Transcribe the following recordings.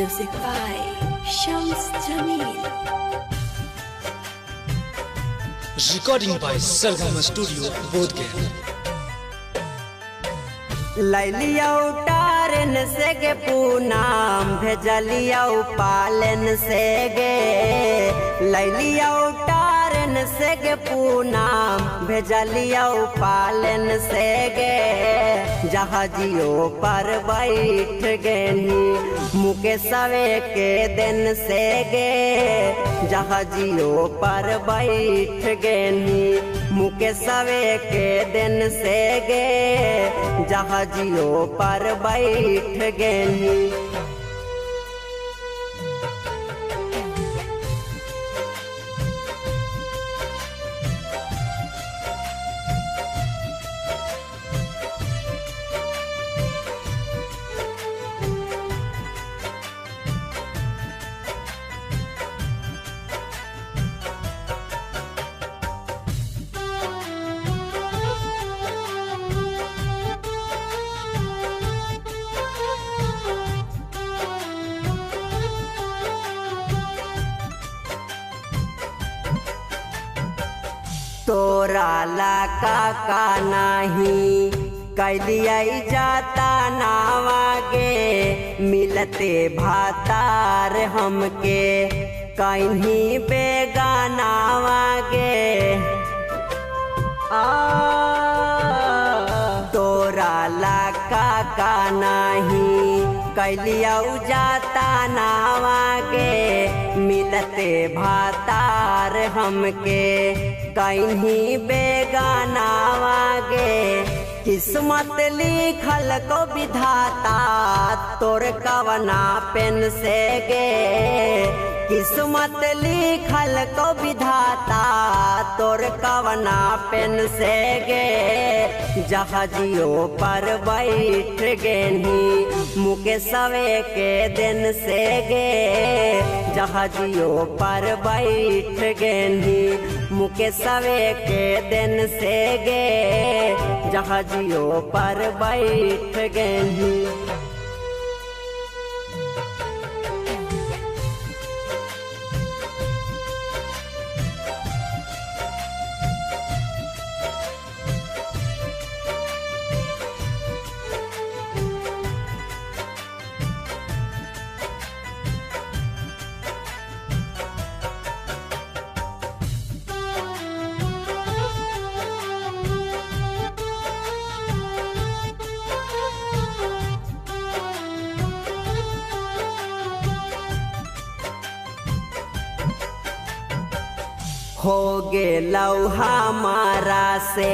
Music by Shams Jamil. Recording by Sargama Studio, Bodhgaya. लैलिया उतारन से गे पूनाम भेजलिया पालन से गे लैलिया उतारन से गे पूनाम भेजलिया पालन से गे जहाजियों पर बैठ गनी मुके सवे के दिन से गे जहाजियों पर बैठ गनी मुके सवे के दिन से गे जहाजियों पर बैठ गनी। तोरा लाका का नहीं कैलिया जाता नावागे मिलते भातार हमके कहीं बेगानावागे तोरा लाका का नहीं कैलिया जाता नावागे मिलते भातार हमके कहीं बेगानावागे किस्मत लिखल को विधाता तोर कवना पेन से गे किस्मत लिखल को विधाता तोर कवना पेन से गे जहाजियों पर बैठ गनी मुके सवे के दिन से गे जहाजियों पर बैठ गनी मुके सवे के दिन से गे जहाजियों पर बैठ गनी। हो गे लौहा हमारा से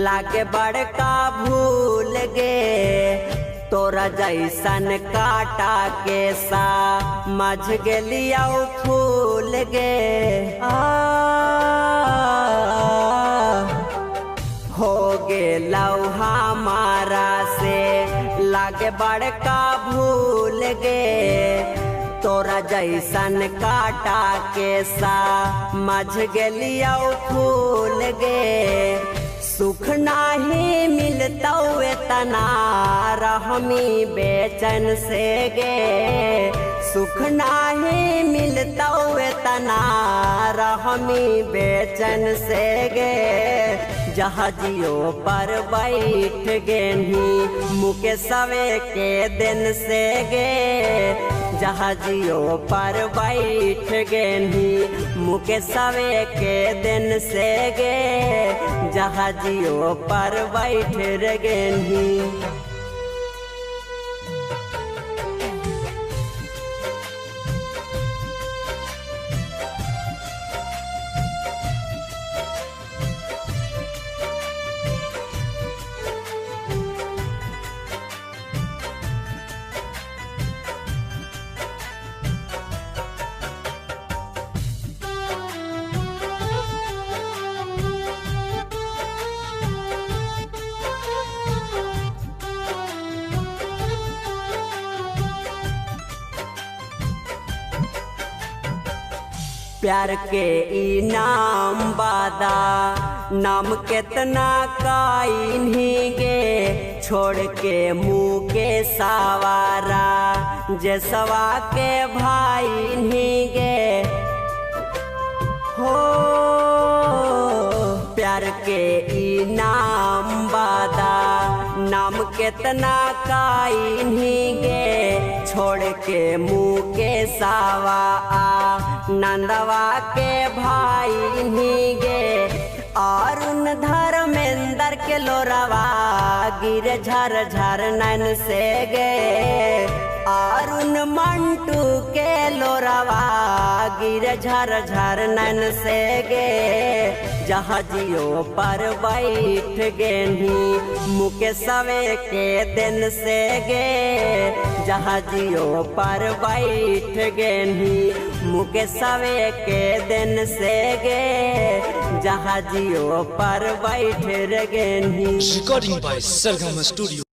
लागे बड़का भूल गे तोरा जैसन काटा के सा मझ गेलिया फूल गे हो गे लौहा हमारा से लागे बड़का भूल गे तोरा जैसन काटा के सा मझ गेलिया फूल गे सुख नाही मिलता तना रहमी बेचैन से गे सुख नाही मिलता तना रहमी बेचैन से गे जहाजियों पर बैठ गनी मुके सवे के दिन से गे जहाजियों पर बैठ गनी मुके सवे के दिन से गे जहाजियों पर बैठ गनी। प्यार के इनाम बादा नाम कितना काइन गे छोड़ के मुँह के सवारा जसवा के भाई गे हो प्यार के इनाम बादा नाम केतना काई गे छोड़ के मुँह के सावा नंदवा के भाई गे और उन धर्मेंद्र के लोरावा गिर झर झर नैन से गे और उन मंटू के लोरावा गिर झर झर नैन से गे जहाजियों पर बैठ गेनी मुकेशवे के दिन से गे जहाजियों पर बैठ गेनी मुकेशवे के दिन से गे जहाजियों पर बैठ गेनी। Recording by Sargama Studio.